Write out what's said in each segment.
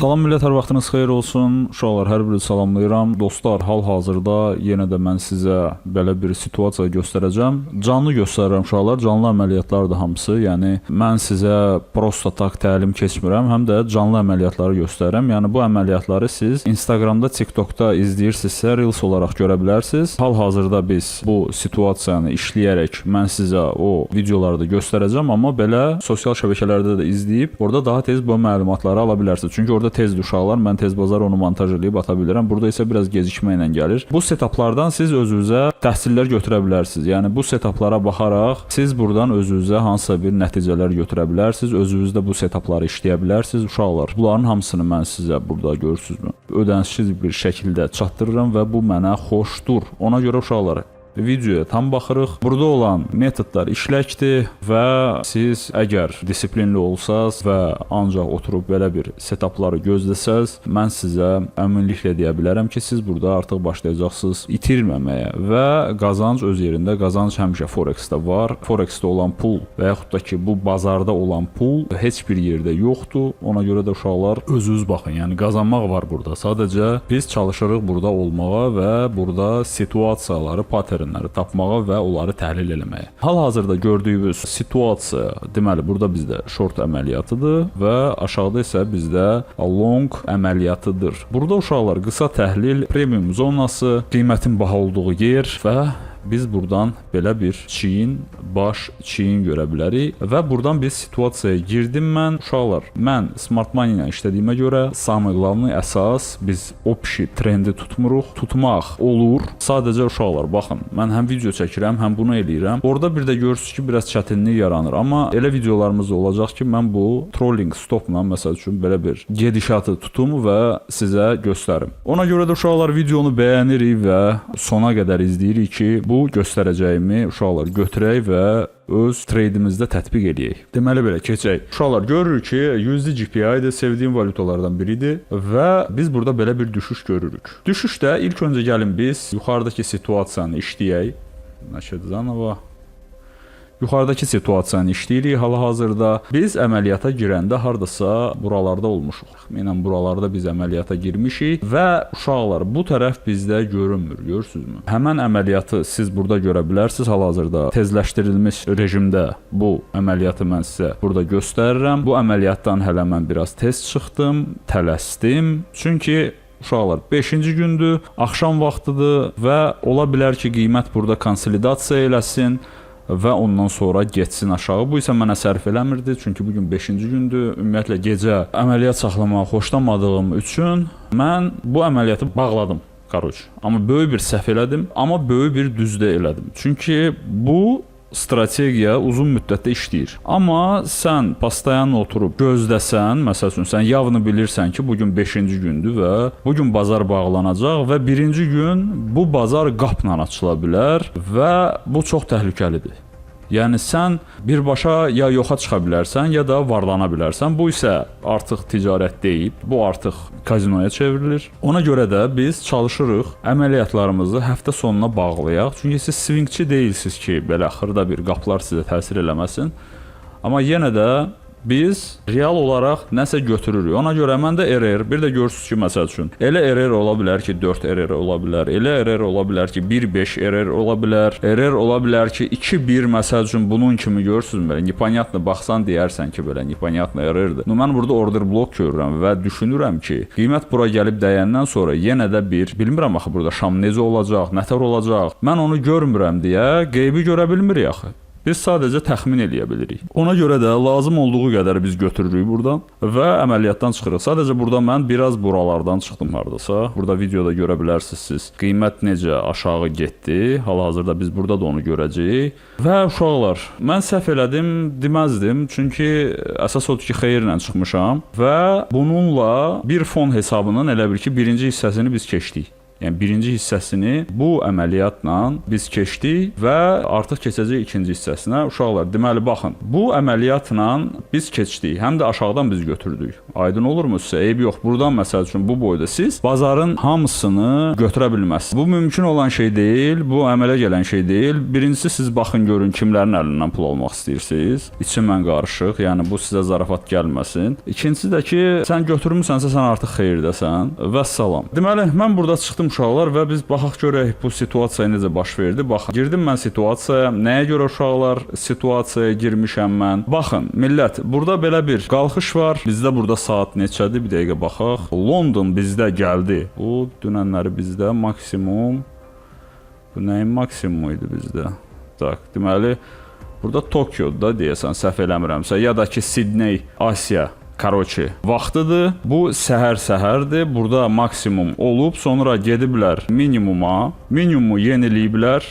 Salam millət, hər vaxtınız xeyir olsun. Uşaqlar, hər biri salamlayıram. Dostlar, hal-hazırda yenə də mən sizə belə bir situasiya göstərəcəm. Canlı göstərirəm uşaqlar, canlı əməliyyatlardır hamısı. Yəni mən sizə prosta tak təlim keçmirəm, həm də canlı əməliyyatları göstərirəm. Yəni bu əməliyyatları siz Instagramda, TikTokda izləyirsinizsə Reels olaraq görə bilərsiniz. Hal-hazırda biz bu situasiyanı işləyərək mən sizə o videoları da göstərəcəm, amma belə sosial şəbəkələrdə də izləyib orada daha tez bu məlumatları ala bilərsiniz. Çünki orada tezdir uşaqlar, mən tez bazar onu montaj edib ata bilirəm. Burada isə biraz gecikmə ilə gəlir. Bu setaplardan siz özünüzə təhsillər götürə bilərsiniz. Yəni bu setaplara baxaraq siz buradan özünüzə hansısa bir nəticələr götürə bilərsiniz. Özünüzdə bu setapları işləyə bilərsiniz. Uşaqlar, bunların hamısını mən sizə burada görürsünüzmü? Ödənişsiz bir şəkildə çatdırıram və bu mənə xoşdur. Ona görə uşaqlar, videoya tam baxırıq. Burada olan metodlar işləkdir və siz əgər disiplinli olsaz və ancaq oturub belə bir setapları gözləsəz, mən sizə əminliklə deyə bilərəm ki, siz burada artıq başlayacaqsınız itirməməyə və qazanc öz yerində. Qazanc həmişə Forex-də var. Forex-də olan pul və yaxud da ki, bu bazarda olan pul heç bir yerdə yoxdur. Ona görə də uşaqlar özünüz baxın. Yəni qazanmaq var burada. Sadəcə biz çalışırıq burada olmağa və burada situasiyaları, tapmağa və onları təhlil eləməyə. Hal-hazırda gördüyünüz situasiya, deməli, burada bizdə short əməliyyatıdır və aşağıda isə bizdə long əməliyyatıdır. Burada uşaqlar qısa təhlil, premium zonası, qiymətin baha olduğu yer və biz buradan belə bir baş çiyin görə bilərik və buradan biz situasiyaya girdim mən. Uşaqlar, mən Smart Money ilə işlədiyimə görə samый qlavni əsas biz opşi trendi tutmuruq. Tutmaq olur. Sadəcə uşaqlar, baxın, mən həm video çəkirəm, həm bunu eləyirəm. Orada bir də görürsünüz ki, biraz çətinlik yaranır. Amma elə videolarımız olacaq ki, mən bu trolling stopla, məsəl üçün, belə bir gedişatı tutum və sizə göstərim. Ona görə də uşaqlar, videonu bəyənirik və sona qədər izləyirik ki, bu göstərəcəyimi uşaqlar götürək və öz treydimizdə tətbiq edək. Deməli belə keçək. Uşaqlar, görürük ki, USD GPI-dir, sevdiyim valyutalardan biridir və biz burada belə bir düşüş görürük. Düşüşdə ilk öncə gəlin biz yuxarıdakı situasiyanı işləyək. Nəşədizanova. Yuxarıdakı situasiyanı işləyirik hal-hazırda. Biz əməliyyata girəndə hardasa buralarda olmuşuq. Təxminən buralarda biz əməliyyata girmişik və uşaqlar, bu tərəf bizdə görünmür, görürsünüzmü? Həmən əməliyyatı siz burada görə bilərsiniz. Hal-hazırda tezləşdirilmiş rejimdə bu əməliyyatı mən sizə burada göstərirəm. Bu əməliyyatdan hələ mən biraz tez çıxdım, tələsdim. Çünki uşaqlar, 5-ci gündür, axşam vaxtıdır və ola bilər ki, qiymət burada konsolidasiya eləsin və ondan sonra getsin aşağı. Bu isə mənə sərf eləmirdi, çünki bugün 5-ci gündür. Ümumiyyətlə, gecə əməliyyat saxlamağı xoşlamadığım üçün mən bu əməliyyatı bağladım. Amma böyük bir səhv elədim, amma böyük bir düzdə elədim. Çünki bu strategiya uzun müddətdə işləyir. Amma sən pastayan oturub gözləsən, məsəl üçün, sən yavını bilirsən ki, bugün 5-ci gündür və bugün bazar bağlanacaq və birinci gün bu bazar qapla açıla bilər və bu çox təhlükəlidir. Yəni sən birbaşa ya yoxa çıxa bilərsən, ya da varlana bilərsən. Bu isə artıq ticarət deyil, bu artıq kazinoya çevrilir. Ona görə də biz çalışırıq əməliyyatlarımızı həftə sonuna bağlayaq. Çünki siz swingçi deyilsiniz ki, belə xırda bir qaplar sizə təsir eləməsin. Amma yenə də biz real olaraq nəsə götürürük. Ona görə məndə RR, bir də görürsünüz ki, məsəl üçün, elə RR ola bilər ki, 4 RR ola bilər, elə RR ola bilər ki, 1.5 RR ola bilər, RR ola bilər ki, 2.1 məsəl üçün, bunun kimi görürsünüz, belə, непонятно baxsan deyərsən ki, belə, непонятно RR-dir. Mən burada order blok görürəm və düşünürəm ki, qiymət bura gəlib dəyəndən sonra yenə də bilmirəm axı, burada şam necə olacaq, nətər olacaq, mən onu görmürəm deyə qeybi görə bilmirik axı. Biz sadəcə təxmin eləyə bilirik. Ona görə də lazım olduğu qədər biz götürürük buradan və əməliyyatdan çıxırıq. Sadəcə burada mən biraz buralardan çıxdım hardasa. Burada videoda görə bilərsiniz siz. Qiymət necə aşağı getdi. Hal-hazırda biz burada da onu görəcəyik. Və uşaqlar, mən səhv elədim deməzdim. Çünki əsas odur ki, xeyirlə çıxmışam və bununla bir fon hesabının elə bir ki, birinci hissəsini biz keçdik. Yəni birinci hissəsini bu əməliyyatla biz keçdik və artıq keçəcək ikinci hissəsinə. Uşaqlar, deməli baxın, bu əməliyyatla biz keçdik, həm də aşağıdan biz götürdük. Aydın olurmu sizə? Eyb yox. Burdan məsəl üçün bu boyda siz bazarın hamısını götürə bilməzsiniz. Bu mümkün olan şey deyil, bu əmələ gələn şey deyil. Birincisi siz baxın görün kimlərin əlindən pul almaq istəyirsiniz. İçin mən qarışıq, yəni bu sizə zarafat gəlməsin. İkincisi də ki, sən götürmüsənsə sən artıq xeyirdəsən. Vəssalam. Deməli, mən burada çıxdım uşaqlar və biz baxaq görək bu situasiya necə baş verdi. Baxın, girdim mən situasiyaya. Nəyə görə uşaqlar situasiyaya girmişəm mən? Baxın, millət, burada belə bir qalxış var. Bizdə burada saat neçədir? Bir dəqiqə baxaq. London bizdə gəldi. Bu dünənləri bizdə maksimum. Bu nəyin maksimumu idi bizdə? Tak, deməli, burada Tokyoda deyəsən, səhv eləmirəmsə, ya da ki Sidney, Asiya. Karoçi, vaxtıdır. Bu səhər-səhərdir. Burada maksimum olub, sonra gediblər minimuma. Minimumu yeniləyiblər.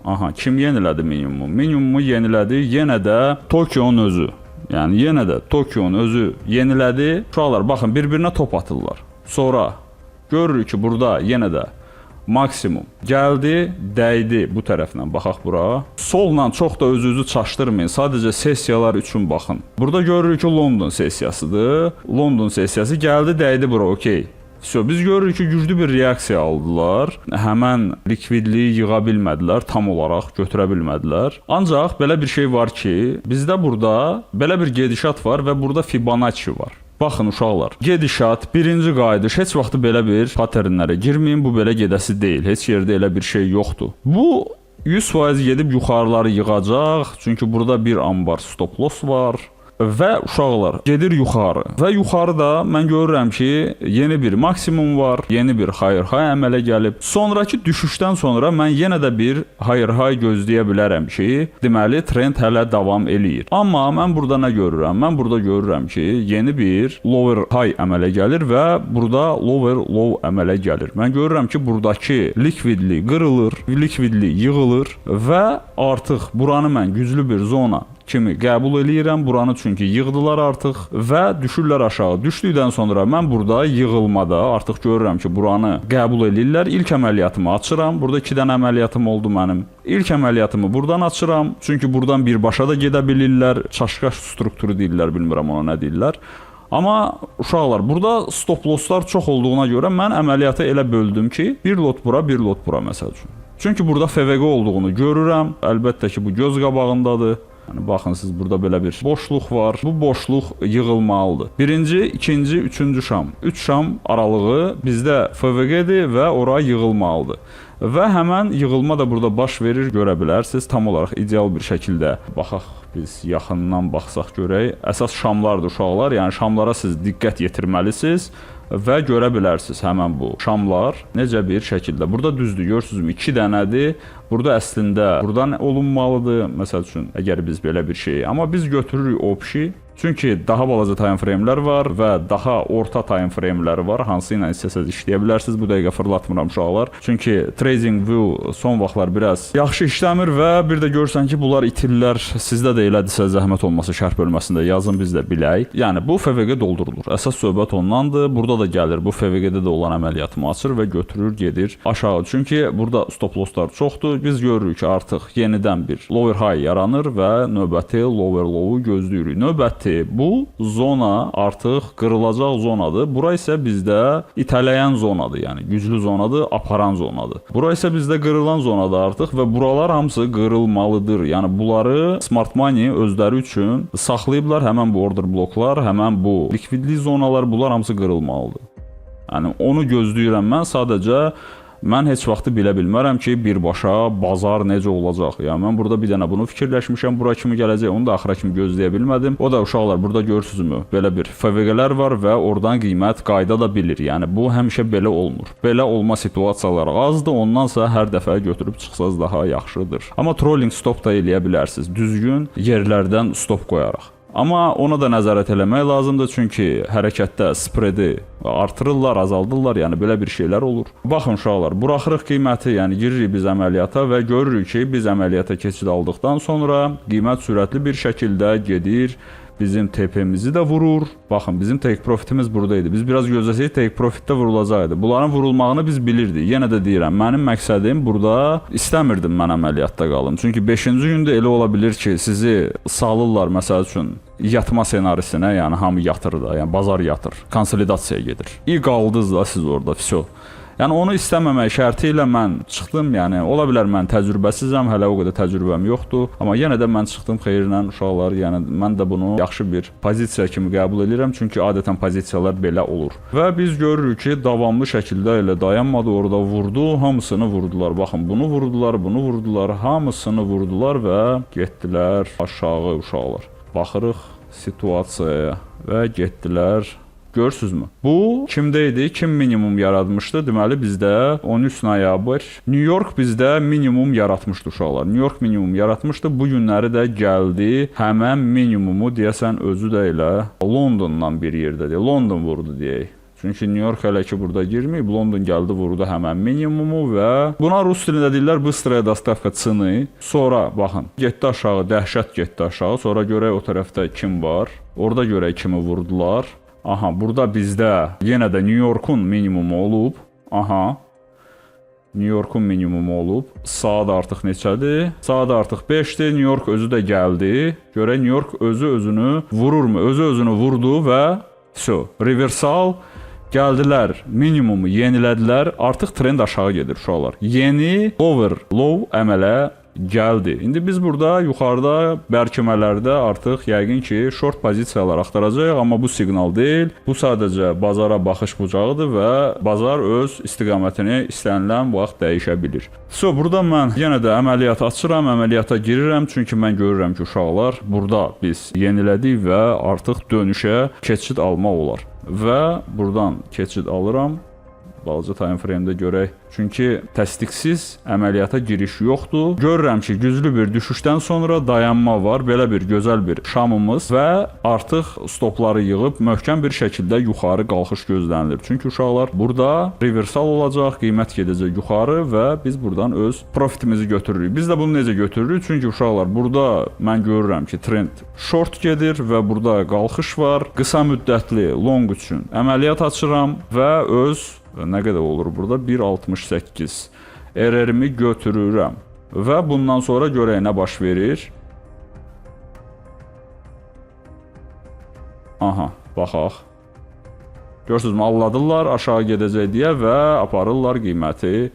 Aha, kim yenilədi minimumu? Minimumu yenilədi yenə də Tokionun özü. Yəni yenə də Tokionun özü yenilədi. Uşaqlar, baxın, bir-birinə top atırlar. Sonra görürük ki, burada yenə də maksimum gəldi, dəydi bu tərəfdən. Baxaq bura. Solla çox da özünüzü çaşdırmayın. Sadəcə sessiyalar üçün baxın. Burada görürük ki, London sessiyasıdır. London sessiyası gəldi, dəydi bura, okey. Biz görürük ki, güclü bir reaksiya aldılar. Həmən likvidliyi yığa bilmədilər, tam olaraq götürə bilmədilər. Ancaq belə bir şey var ki, bizdə burada belə bir gedişat var və burada Fibonacci var. Baxın uşaqlar, gedişat, birinci qayıdış, heç vaxt belə bir paternlərə girməyin, bu belə gedəsi deyil, heç yerdə elə bir şey yoxdur. Bu 100% gedib yuxarıları yığacaq, çünki burada bir ambar stop loss var. Və uşaqlar gedir yuxarı və yuxarıda mən görürəm ki, yeni bir maksimum var, yeni bir higher high əmələ gəlib. Sonrakı düşüşdən sonra mən yenə də bir higher high gözləyə bilərəm ki, deməli trend hələ davam eləyir. Amma mən burada nə görürəm? Mən burada görürəm ki, yeni bir lower high əmələ gəlir və burada lower low əmələ gəlir. Mən görürəm ki, buradakı likvidlik qırılır, likvidlik yığılır və artıq buranı mən güclü bir zona kimi qəbul eləyirəm, buranı çünki yığdılar artıq və düşürlər aşağı. Düşdükdən sonra mən burada yığılmada artıq görürəm ki, buranı qəbul eləyirlər. İlk əməliyyatımı açıram. Burada 2 dənə əməliyyatım oldu mənim. İlk əməliyyatımı buradan açıram. Çünki buradan birbaşa da gedə bilirlər. Çaşqaş strukturu deyirlər, bilmirəm ona nə deyirlər. Amma uşaqlar, burada stop losslar çox olduğuna görə mən əməliyyatı elə böldüm ki, bir lot bura, bir lot bura məsəl üçün. Çünki burada FVG olduğunu görürəm. Əlbəttə ki, bu göz qabağındadır. Yəni, baxın, siz burada belə bir boşluq var. Bu boşluq yığılmalıdır. Birinci, ikinci, üçüncü şam. 3 şam aralığı bizdə FVG-dir və ora yığılmalıdır. Və həmən yığılma da burada baş verir, görə bilərsiniz. Tam olaraq ideal bir şəkildə. Baxaq, biz yaxından baxsaq görək. Əsas şamlardır uşaqlar. Yəni, şamlara siz diqqət yetirməlisiniz və görə bilərsiniz həmən bu şamlar necə bir şəkildə. Burada düzdür, görürsünüzmü? 2 dənədir. Burada əslində buradan olunmalıdır. Məsəl üçün, əgər biz belə bir şey. Amma biz götürürük opşi. Çünki daha balaca time frame'lər var və daha orta time frame'ləri var. Hansı ilə istəsəz işləyə bilərsiniz. Bu dəqiqə fırlatmıram uşaqlar. Çünki TradingView son vaxtlar biraz yaxşı işləmir və bir də görürsən ki, bunlar itirlər. Sizdə də elədirsə zəhmət olmasa şərh bölməsində yazın, biz də bilək. Yəni bu FVG doldurulur. Əsas söhbət ondandır. Burada da gəlir. Bu FVG-də də olan əməliyyatımı açır və götürür, gedir aşağı. Çünki burada stop losslar çoxdur. Biz görürük ki, artıq yenidən bir lower high yaranır və növbəti lower low-u gözləyirik. Növbəti bu zona artıq qırılacaq zonadır. Bura isə bizdə itələyən zonadır, yəni güclü zonadır, aparan zonadır. Bura isə bizdə qırılan zonadır artıq və buralar hamısı qırılmalıdır. Yəni bunları Smart Money özləri üçün saxlayıblar, həmən bu order bloklar, həmən bu likvidlik zonalar, bunlar hamısı qırılmalıdır. Yəni onu gözləyirəm mən, sadəcə mən heç vaxtı bilə bilmərəm ki, birbaşa bazar necə olacaq. Yəni mən burada bir dənə bunu fikirləşmişəm, bura kimi gələcək, onu da axıra kimi gözləyə bilmədim. O da uşaqlar, burada görürsünüzmü? Belə bir FVG-lər var və oradan qiymət qayda da bilir. Yəni bu həmişə belə olmur. Belə olma situasiyaları azdır, ondansa hər dəfə götürüb çıxsaz daha yaxşıdır. Amma trolling stop da eləyə bilərsiniz. Düzgün yerlərdən stop qoyaraq. Amma ona da nəzarət eləmək lazımdır, çünki hərəkətdə spreadi artırırlar, azaldırlar, yəni belə bir şeylər olur. Baxın uşaqlar, buraxırıq qiyməti, yəni giririk biz əməliyyata və görürük ki, biz əməliyyata keçid aldıqdan sonra qiymət sürətli bir şəkildə gedir, bizim TP'mizi də vurur. Baxın, bizim take profitimiz buradaydı. Biz biraz gözləsək take profitdə vurulacaqdı. Bunların vurulmağını biz bilirdik. Yenə də deyirəm, mənim məqsədim burada istəmirdim mən əməliyyatda qalım. Çünki 5-ci gündə elə ola bilir ki, sizi salırlar məsəl üçün yatma senarisinə, yəni hamı yatır da, yəni bazar yatır, konsolidasiyaya gedir. İyi qaldınız da siz orada, vəsə. Yəni onu istəməmək şərti ilə mən çıxdım. Yəni ola bilər mən təcrübəsizəm, hələ o qədər təcrübəm yoxdur, amma yenə də mən çıxdım xeyirlə uşaqlar. Yəni mən də bunu yaxşı bir pozisiya kimi qəbul edirəm, çünki adətən pozisiyalar belə olur. Və biz görürük ki, davamlı şəkildə elə dayanmadı, orada vurdu, hamısını vurdular. Baxın, bunu vurdular, bunu vurdular, hamısını vurdular və getdilər aşağı uşaqlar. Baxırıq situasiyaya və getdilər. Görürsünüzmü? Bu kimdə idi? Kim minimum yaratmışdı? Deməli bizdə 13 noyabr. New York bizdə minimum yaratmışdı uşaqlar. New York minimum yaratmışdı. Bu günləri də gəldi. Həmən minimumu deyəsən özü də elə Londondan bir yerdədir. London vurdu deyək. Çünki New York hələ ki burada girməyib. London gəldi vurdu həmən minimumu və buna rus dilində deyirlər bыстрая доставка цены. Sonra baxın, getdi aşağı, dəhşət getdi aşağı. Sonra görək o tərəfdə kim var. Orada görək kimi vurdular. Aha, burada bizdə yenə də New York'un minimumu olub. Aha, New York'un minimumu olub. Saat artıq neçədir? Saat artıq 5-dir. New York özü də gəldi. Görək New York özünü vururmu? Özünü vurdu və reversal gəldilər. Minimumu yenilədilər. Artıq trend aşağı gedir uşaqlar. Yeni low əmələ gəldi. İndi biz burada yuxarıda bərkimələrdə artıq yəqin ki short pozisiyalar axtaracağıq, amma bu siqnal deyil. Bu sadəcə bazara baxış bucağıdır və bazar öz istiqamətini istənilən vaxt dəyişə bilir. Burada mən yenə də əməliyyat açıram, əməliyyata girirəm, çünki mən görürəm ki uşaqlar burada biz yenilədik və artıq dönüşə keçid almaq olar. Və buradan keçid alıram. Balaca time frame-də görək. Çünki təsdiqsiz əməliyyata giriş yoxdur. Görürəm ki, güclü bir düşüşdən sonra dayanma var. Belə bir gözəl bir şamımız və artıq stopları yığıb möhkəm bir şəkildə yuxarı qalxış gözlənilir. Çünki uşaqlar burada reversal olacaq, qiymət gedəcək yuxarı və biz buradan öz profitimizi götürürük. Biz də bunu necə götürürük? Çünki uşaqlar burada mən görürəm ki, trend short gedir və burada qalxış var. Qısa müddətli long üçün əməliyyat açıram və öz nə qədər olur burada? 1.68 RR-mi götürürəm. Və bundan sonra görək nə baş verir. Aha, baxaq. Görürsünüzmü? Alladırlar aşağı gedəcək deyə və aparırlar qiyməti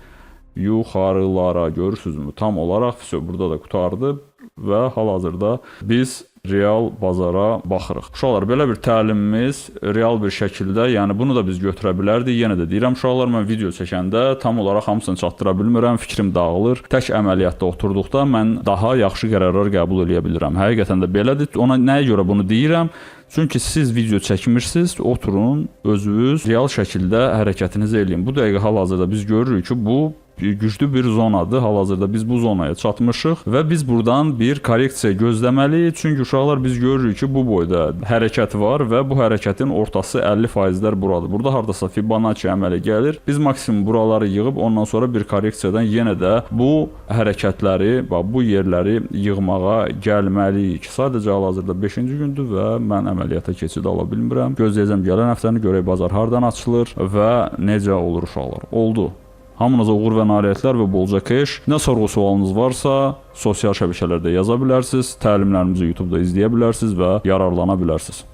yuxarılara. Görürsünüzmü? Tam olaraq burada da qutardı və hal-hazırda biz real bazara baxırıq. Uşaqlar, belə bir təlimimiz real bir şəkildə, yəni bunu da biz götürə bilərdik. Yenə də deyirəm, uşaqlar, mən video çəkəndə tam olaraq hamısını çatdıra bilmirəm, fikrim dağılır. Tək əməliyyatda oturduqda mən daha yaxşı qərarlar qəbul edə bilirəm. Həqiqətən də belədir. Ona nəyə görə bunu deyirəm? Çünki siz video çəkmirsiniz, oturun, özünüz real şəkildə hərəkətinizi eləyin. Bu dəqiqə hal-hazırda biz görürük ki, bu güclü bir zonadır. Hal-hazırda biz bu zonaya çatmışıq və biz buradan bir korreksiya gözləməliyik. Çünki uşaqlar biz görürük ki, bu boyda hərəkət var və bu hərəkətin ortası 50%lər buradır. Burada hardasa Fibonacci əmələ gəlir. Biz maksimum buraları yığıb ondan sonra bir korreksiyadan yenə də bu hərəkətləri, bu yerləri yığmağa gəlməliyik. Sadəcə hal-hazırda 5-ci gündür və mən əməliyyata keçid ala bilmirəm. Gözləyəcəm gələn həftəni, görək bazar hardan açılır və necə olur uşaqlar. Oldu. Hamınıza uğur və nailiyyətlər və bolca keş. Nə sorğu-sualınız varsa, sosial şəbəkələrdə yaza bilərsiniz, təlimlərimizi YouTube-da izləyə bilərsiniz və yararlana bilərsiniz.